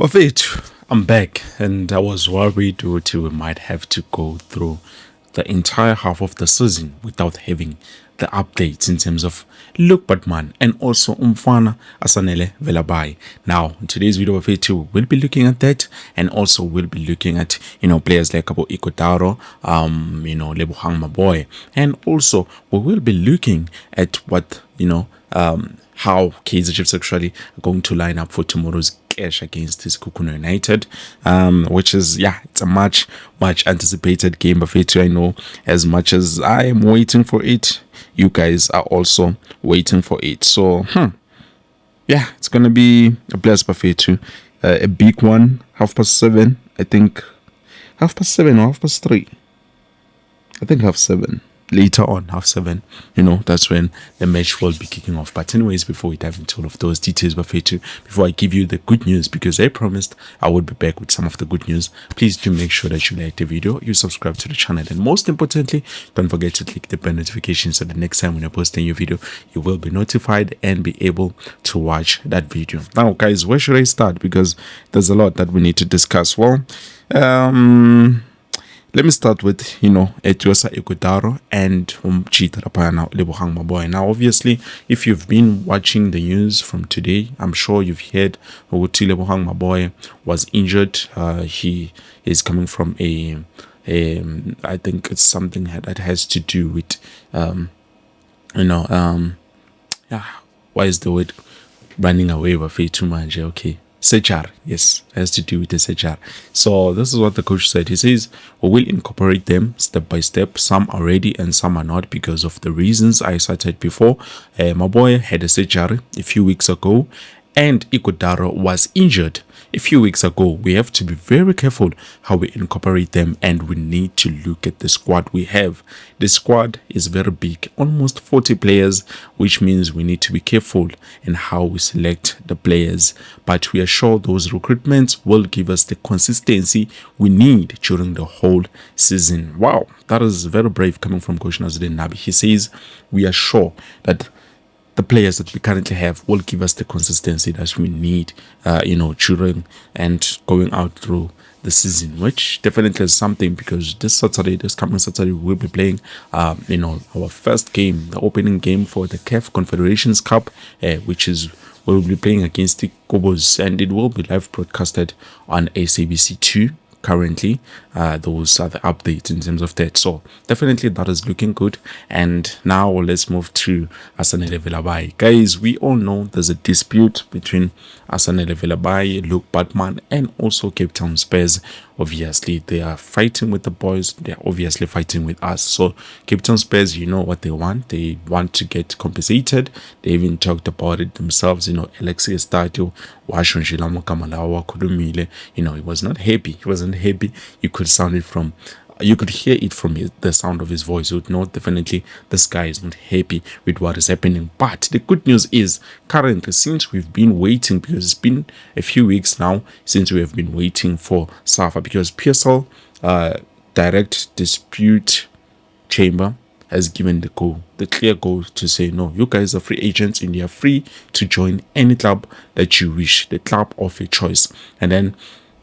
Buffet, I'm back, and I was worried we might have to go through the entire half of the season without having the updates in terms of Baartman and also Asanele Velebayi. Now, in today's video, Buffet, we'll be looking at that, and also we'll be looking at players like Ikotaro, Lebohang Maboy, and also we will be looking at what how Kaizer Chiefs actually are going to line up for tomorrow's clash against this Kukuno United, which is it's a much anticipated game. But I know as much as I am waiting for it, you guys are also waiting for it. So it's gonna be a blessed buffet too. A big one, 7:30. I think 7:30 or 3:30. I think 7:30. Later on, 7:30, that's when the match will be kicking off. But anyways, before we dive into all of those details, before I give you the good news, because I promised I would be back with some of the good news, please do make sure that you like the video, you subscribe to the channel, and most importantly, don't forget to click the bell notification so the next time when I post a new video, you will be notified and be able to watch that video. Now, guys, where should I start? Because there's a lot that we need to discuss. Well, let me start with, Etiosa Ikotaro and Chita Rapana Lebohang Maboy. Now, obviously, if you've been watching the news from today, I'm sure you've heard Oguti Lebohang Maboy was injured. He is coming from I think it's something that has to do with, why is the word running away with too much? Okay. Sejar, yes, has to do with the Sejar. So this is what the coach said. He says we will incorporate them step by step. Some are ready and some are not because of the reasons I cited before. Maboy had a Sejar a few weeks ago, and Ikotaro was injured a few weeks ago. We have to be very careful how we incorporate them, and we need to look at the squad we have. The squad is very big, almost 40 players, which means we need to be careful in how we select the players. But we are sure those recruitments will give us the consistency we need during the whole season. Wow, that is very brave coming from Coach Nazarene Nabi. He says we are sure that the players that we currently have will give us the consistency that we need, during and going out through the season, which definitely is something, because this coming Saturday, we'll be playing, our first game, the opening game for the CAF Confederations Cup, which is we'll be playing against the Kobos, and it will be live broadcasted on SABC2. Currently, those are the updates in terms of that. So definitely that is looking good. And now let's move to Asanele Velebayi. Guys, we all know there's a dispute between Asanele Velebayi, Baartman, and also Cape Town Spurs. Obviously, they are fighting with the boys. They are obviously fighting with us. So Cape Town Spurs, you know what they want. They want to get compensated. They even talked about it themselves. Alexi Estadio, he was not happy. He wasn't happy. You could hear it from the sound of his voice. You would know definitely this guy is not happy with what is happening. But the good news is, currently, since we've been waiting, because it's been a few weeks now since we have been waiting for SAFA, because PSL Direct Dispute Chamber has given the clear goal to say, no, you guys are free agents and you're free to join any club that you wish, the club of your choice. And then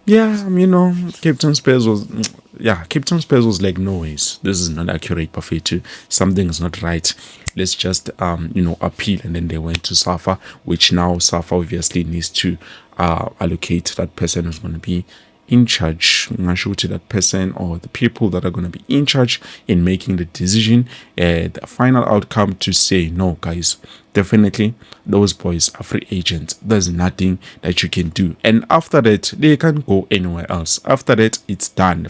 Cape Town Spurs was like, no ways, this is not accurate, Buffet. Something is not right. Let's just appeal. And then they went to SAFA, which now SAFA obviously needs to allocate that person who's going to be in charge, to that person or the people that are going to be in charge in making the decision, the final outcome to say, no, guys, definitely those boys are free agents. There's nothing that you can do. And after that, they can't go anywhere else. After that, it's done.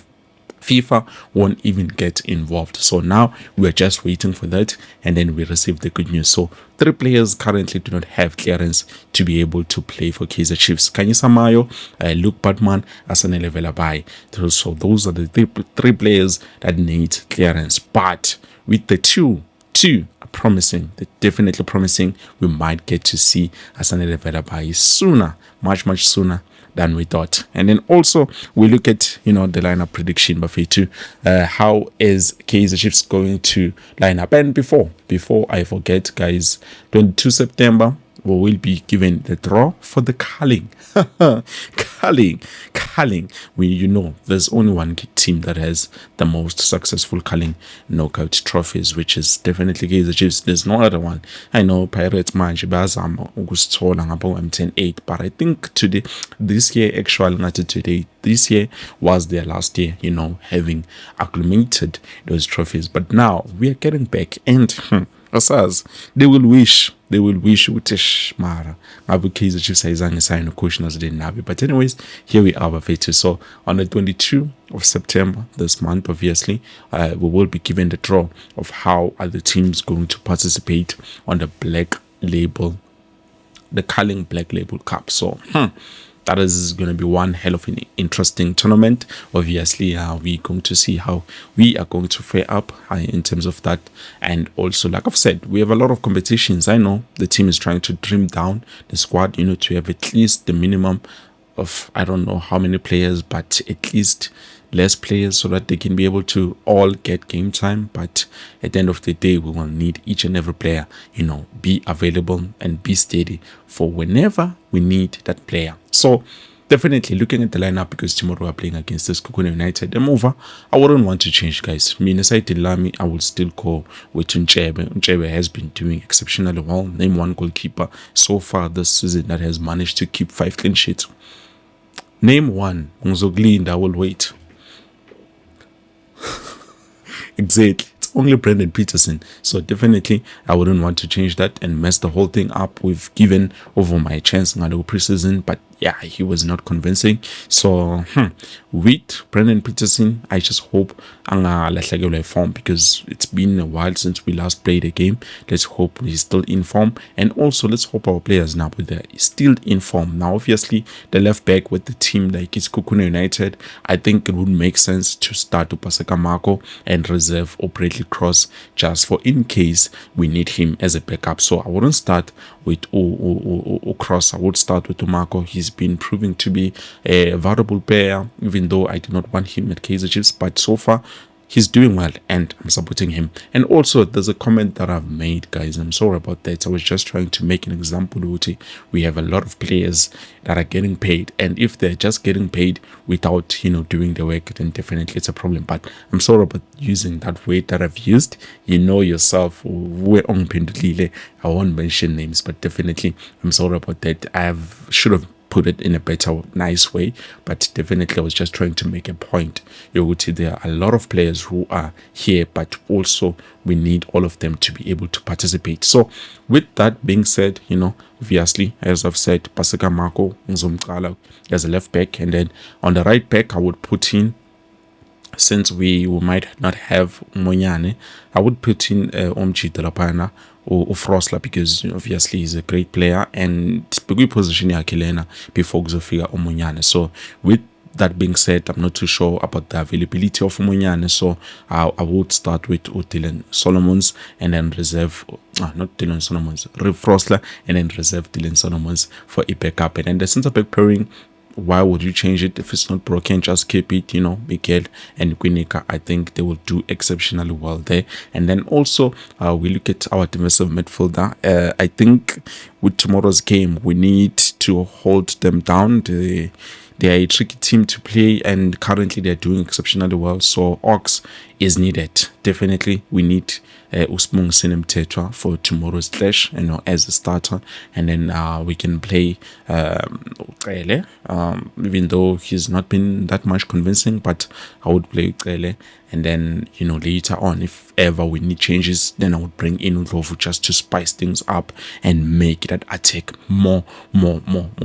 FIFA won't even get involved. So now we're just waiting for that, and then we receive the good news. So 3 players currently do not have clearance to be able to play for Kaizer Chiefs: Kanyisa Mayo, Baartman, Asanele Velebayi. So those are the 3 players that need clearance. But with the two are promising, they're definitely promising, we might get to see Asanele Velebayi sooner, much sooner than we thought. And then also we look at the lineup prediction, Buffet. How is Kaizer Chiefs going to line up? And before I forget, guys, 22 September we will be given the draw for the culling. Culling. There's only one team that has the most successful culling knockout trophies, which is definitely Kaizer Chiefs. There's no other one. I know Pirates manje bayazama ukusithola ngapha 10-8, but I think this year was their last year, having acclimated those trophies. But now we are getting back, and asas they will wish ukuthi mara ngabe Kaizer Chiefs ayizange sign coach nabi. But anyways, here we are, bafethu. So on the 22nd of September this month, obviously, we will be given the draw of how are the teams going to participate on the Culling Black Label Cup. So that is going to be one hell of an interesting tournament. Obviously, we're going to see how we are going to fare up in terms of that. And also, like I've said, we have a lot of competitions. I know the team is trying to trim down the squad, to have at least the minimum of, I don't know how many players, but at least less players so that they can be able to all get game time. But at the end of the day, we will need each and every player, be available and be steady for whenever we need that player. So definitely looking at the lineup, because tomorrow we're playing against this Kukuna United. The mover, I wouldn't want to change, guys. Me, aside Lami, I will still go with Nchebe. Nchebe has been doing exceptionally well. Name one goalkeeper so far this season that has managed to keep 5 clean sheets. Name one. Ngizoglinda, I will wait. Exactly. It's only Brendan Peterson. So definitely I wouldn't want to change that and mess the whole thing up. We've given over my chance in the preseason, but yeah, he was not convincing. So with Brendan Peterson, I just hope anga form, because it's been a while since we last played a game. Let's hope he's still in form, and also let's hope our players now they're still in form. Now obviously the left back with the team like it's Kukuna United, I think it would make sense to start Upaseka Marco and reserve Bradley Cross just for in case we need him as a backup. So I wouldn't start with Cross. I would start with Marco. He's been proving to be a valuable player, even though I did not want him at Kaizer Chiefs, but so far he's doing well and I'm supporting him. And also there's a comment that I've made, guys, I'm sorry about that. I was just trying to make an example. We have a lot of players that are getting paid, and if they're just getting paid without doing the work, then definitely it's a problem. But I'm sorry about using that word that I've used. Yourself, I won't mention names, but definitely I'm sorry about that. Should have put it in a better, nice way, but definitely I was just trying to make a point. There are a lot of players who are here, but also we need all of them to be able to participate. So with that being said, obviously, as I've said, Paseka Marco Ngzomqala as a left back, and then on the right back I would put in, since we might not have Monyane, I would put in Omchi Delapana or Frosla, because obviously he's a great player and big position before Xofia Omonyane. So with that being said, I'm not too sure about the availability of Monyane, so I would start with Dylan Solomons and then reserve not Dylan Solomons, Frosla, and then reserve Dylan Solomons for a backup. And then the centre back pairing, why would you change it if it's not broken? Just keep it, Miguel and Quinica. I think they will do exceptionally well there. And then also we look at our defensive midfielder. I think with tomorrow's game we need to hold them down. They are a tricky team to play, and currently they're doing exceptionally well. So Ox is needed. Definitely we need Usmung Sinem Tetra for tomorrow's clash, as a starter, and then we can play even though he's not been that much convincing, but I would play Ucele. And then later on, if ever we need changes, then I would bring in Ndlovu just to spice things up and make that attack more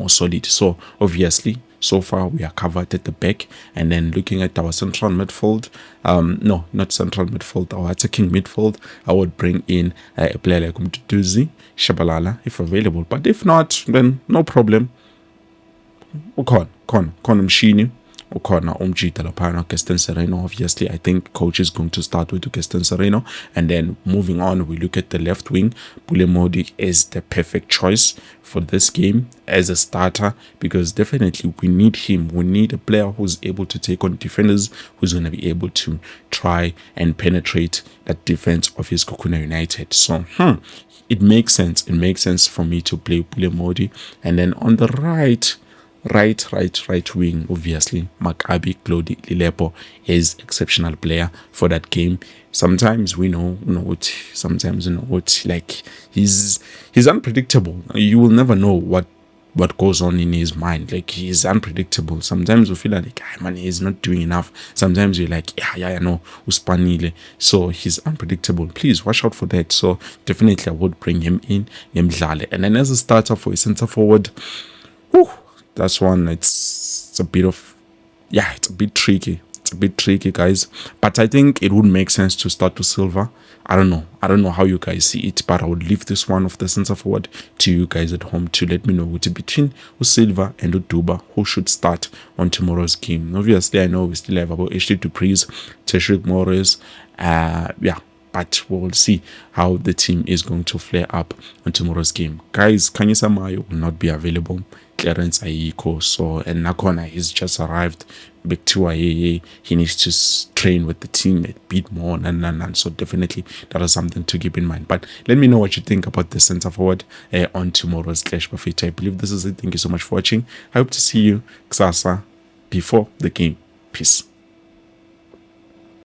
solid. So obviously, so far we are covered at the back. And then looking at our central midfield, no, not central midfield, our attacking midfield, I would bring in a player like Mtutuzi, Shabalala if available. But if not, then no problem. Kon Mshini ukhona umjida laphana Gaston Sereno. Obviously, I think coach is going to start with Gaston Sereno, and then moving on, we look at the left wing. Pule Modi is the perfect choice for this game as a starter, because definitely we need him. We need a player who's able to take on defenders, who's going to be able to try and penetrate that defense of his Kokuna United. So it makes sense. It makes sense for me to play Pule Modi. And then on the right wing, obviously Maccabi Claude Lilepo is exceptional player for that game. Sometimes we know what, sometimes what, like he's unpredictable. You will never know what goes on in his mind. Like, he's unpredictable. Sometimes we feel like, man, he's not doing enough. Sometimes you're like, no, uspanile. So he's unpredictable. Please watch out for that. So definitely I would bring him in. And then as a starter for a center forward, that's one. It's a bit of, it's a bit tricky. It's a bit tricky, guys. But I think it would make sense to start with Silva. I don't know how you guys see it, but I would leave this one of the center forward to you guys at home to let me know which between Silva and Uduba who should start on tomorrow's game. Obviously, I know we still have about Ashley Dupreez, Teshrik Morris, but we'll see how the team is going to flare up on tomorrow's game. Guys, Kanyisa Mayo will not be available. Clarence Ayiko, so, and Nakona, he's just arrived. Big He needs to train with the team a bit more, and so definitely that is something to keep in mind. But let me know what you think about the center forward on tomorrow's Clash Buffet. I believe this is it. Thank you so much for watching. I hope to see you Ksasa before the game. Peace.